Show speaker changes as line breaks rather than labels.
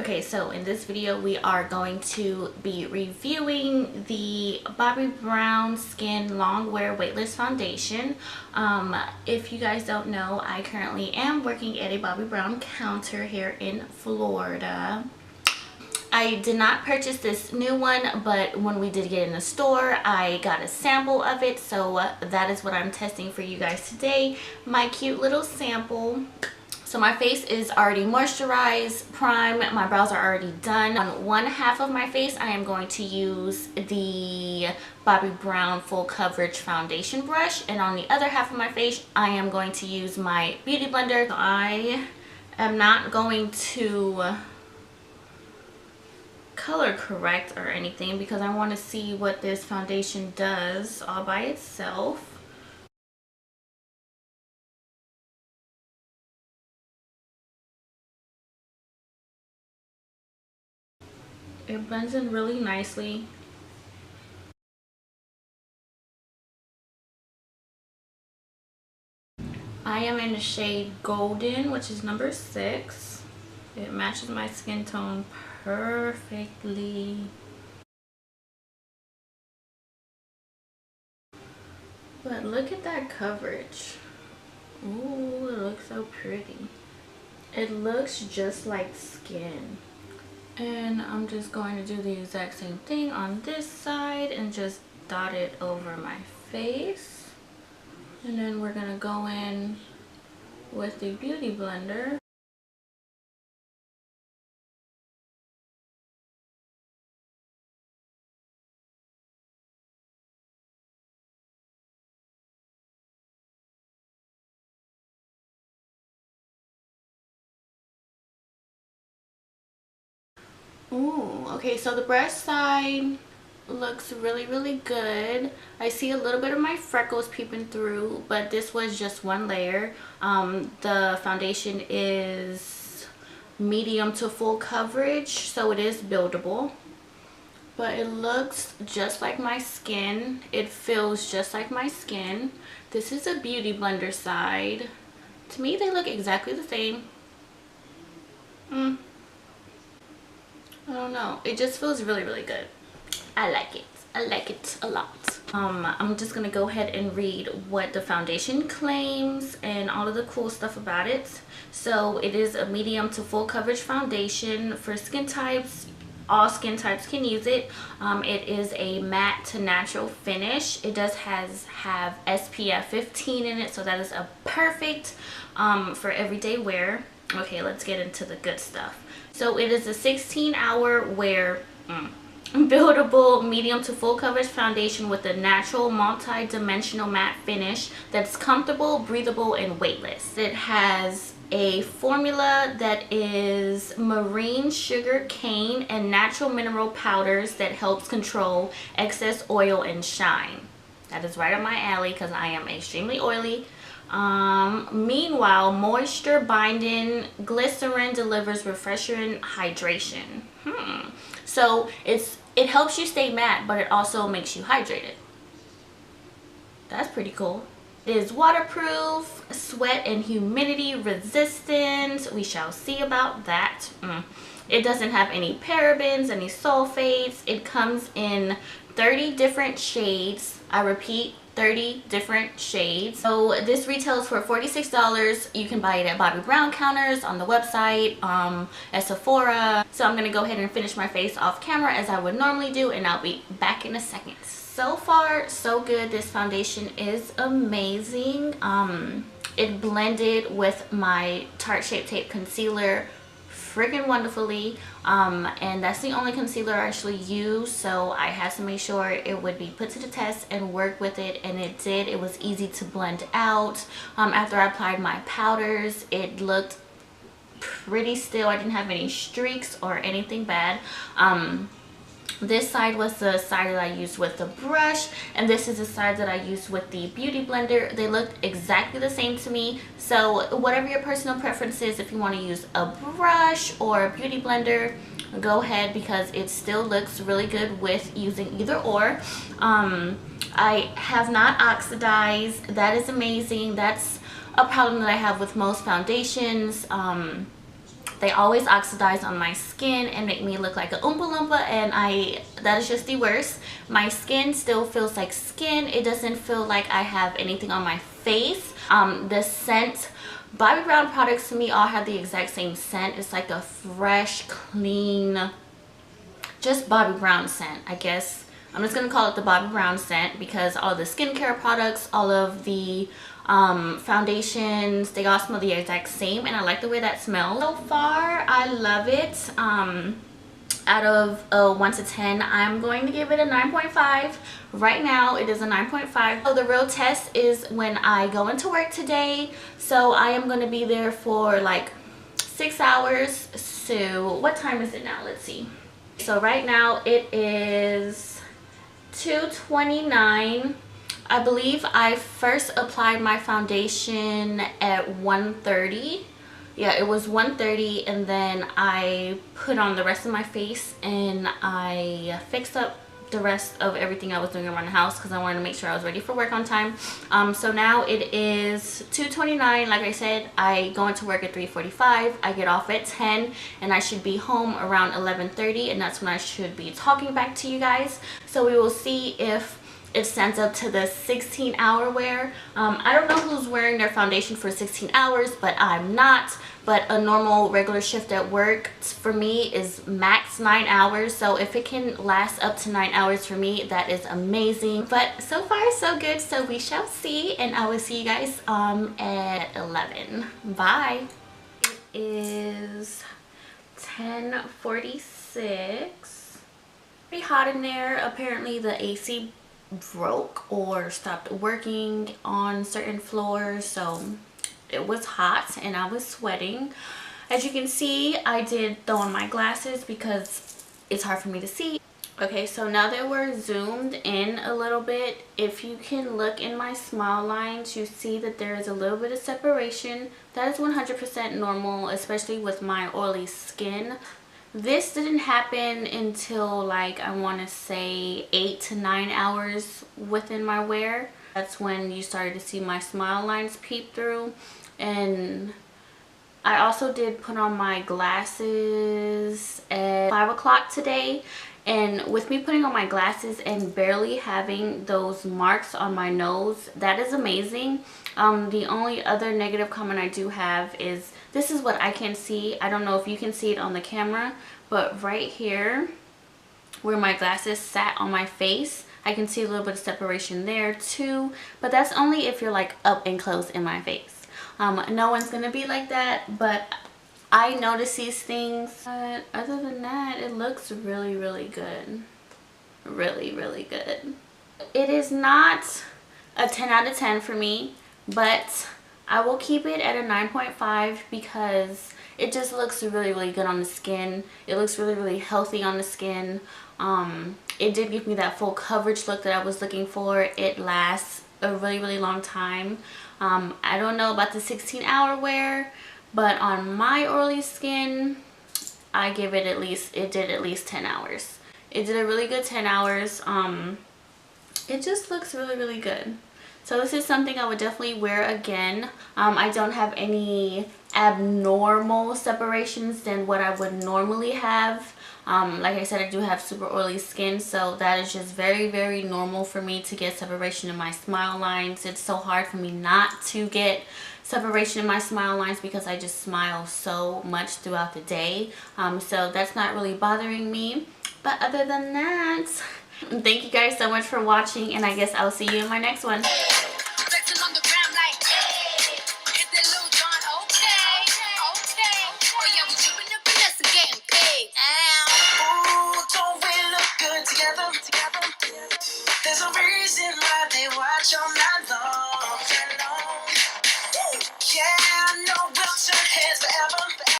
Okay, so in this video we are going to be reviewing the Bobbi Brown Skin Long Wear Weightless Foundation. If you guys don't know, I currently am working at a Bobbi Brown counter here in Florida. I did not purchase this new one, but when we did get in the store, I got a sample of it. So that is what I'm testing for you guys today. My cute little sample. So my face is already moisturized, primed, my brows are already done. On one half of my face, I am going to use the Bobbi Brown Full Coverage Foundation brush. And on the other half of my face, I am going to use my Beauty Blender. So I am not going to color correct or anything because I want to see what this foundation does all by itself. It blends in really nicely. I am in the shade Golden, which is number 6. It matches my skin tone perfectly. But look at that coverage. Ooh, it looks so pretty. It looks just like skin. And I'm just going to do the exact same thing on this side and just dot it over my face. And then we're going to go in with the Beauty Blender. Ooh, okay, so the breast side looks really good. I see a little bit of my freckles peeping through, but this was just one layer. The foundation is medium to full coverage, so it is buildable. But it looks just like my skin. It feels just like my skin. This is a Beauty Blender side. To me, they look exactly the same. I don't know. It just feels really good. I like it. I like it a lot. I'm just gonna go ahead and read what the foundation claims and all of the cool stuff about it. So it is a medium to full coverage foundation for skin types. All skin types can use it. It is a matte to natural finish. It does have SPF 15 in it, so that is a perfect for everyday wear. Okay, let's get into the good stuff. So it is a 16-hour wear, buildable medium to full coverage foundation with a natural multi-dimensional matte finish that's comfortable, breathable, and weightless. It has a formula that is marine sugar cane and natural mineral powders that helps control excess oil and shine. That is right up my alley because I am extremely oily. Meanwhile, moisture binding glycerin delivers refreshing hydration. So it helps you stay matte, but it also makes you hydrated. That's pretty cool. It is waterproof, sweat and humidity resistant. We shall see about that. It doesn't have any parabens, any sulfates. It comes in 30 different shades. I repeat, 30 different shades. So this retails for $46. You can buy it at Bobbi Brown counters, on the website, at Sephora. So I'm gonna go ahead and finish my face off camera as I would normally do, and I'll be back in a second. So far so good. This foundation is amazing. It blended with my Tarte Shape Tape concealer freaking wonderfully, and that's the only concealer I actually use, so I had to make sure it would be put to the test and work with it, and it did. It was easy to blend out. After I applied my powders, it looked pretty still. I didn't have any streaks or anything bad. This side was the side that I used with the brush, and this is the side that I used with the Beauty Blender. They looked exactly the same to me. So whatever your personal preference is, if you want to use a brush or a Beauty Blender, go ahead, because it still looks really good with using either or. I have not oxidized. That is amazing. That's a problem that I have with most foundations. They always oxidize on my skin and make me look like a Oompa Loompa, and that is just the worst. My skin still feels like skin. It doesn't feel like I have anything on my face. The scent, Bobbi Brown products to me all have the exact same scent. It's like a fresh, clean, just Bobbi Brown scent, I guess. I'm just gonna call it the Bobbi Brown scent because all the skincare products, all of the foundations, they all smell the exact same, and I like the way that smells. So far, I love it. Out of a 1 to 10, I'm going to give it a 9.5. Right now, it is a 9.5. So the real test is when I go into work today. So I am going to be there for like 6 hours. So what time is it now? Let's see. So right now it is 2:29. I believe I first applied my foundation at 1:30. Yeah, it was 1:30, and then I put on the rest of my face and I fixed up the rest of everything I was doing around the house because I wanted to make sure I was ready for work on time. So now it is 2:29. Like I said, I go into work at 3:45. I get off at 10, and I should be home around 11:30, and that's when I should be talking back to you guys. So we will see if it stands up to the 16-hour wear. I don't know who's wearing their foundation for 16 hours, but I'm not. But a normal regular shift at work for me is max 9 hours. So if it can last up to 9 hours for me, that is amazing. But so far so good, so we shall see, and I will see you guys at 11. Bye. It is 10:46. Pretty hot in there. Apparently the AC broke or stopped working on certain floors, so it was hot and I was sweating. As you can see, I did throw on my glasses because it's hard for me to see. Okay, so now that we're zoomed in a little bit, if you can look in my smile lines, you see that there is a little bit of separation. That is 100% normal, especially with my oily skin. This didn't happen until like I want to say 8 to 9 hours within my wear. That's when you started to see my smile lines peep through. And I also did put on my glasses at 5 o'clock today. And with me putting on my glasses and barely having those marks on my nose, that is amazing. The only other negative comment I do have is this is what I can see. I don't know if you can see it on the camera, but right here where my glasses sat on my face, I can see a little bit of separation there too. But that's only if you're like up and close in my face. No one's gonna be like that, but I notice these things. But other than that, it looks really, really good. Really, really good. It is not a 10 out of 10 for me, but I will keep it at a 9.5 because it just looks really, really good on the skin. It looks really, really healthy on the skin. It did give me that full coverage look that I was looking for. It lasts a really, really long time. I don't know about the 16-hour wear, but on my oily skin, I give it it did at least 10 hours. It did a really good 10 hours. It just looks really, really good. So this is something I would definitely wear again. I don't have any abnormal separations than what I would normally have. Like I said, I do have super oily skin, so that is just very, very normal for me to get separation in my smile lines. It's so hard for me not to get separation in my smile lines because I just smile so much throughout the day. So that's not really bothering me. But other than that, thank you guys so much for watching, and I guess I'll see you in my next one.
There's a reason why they watch all night long. Yeah, I know we'll turn heads forever.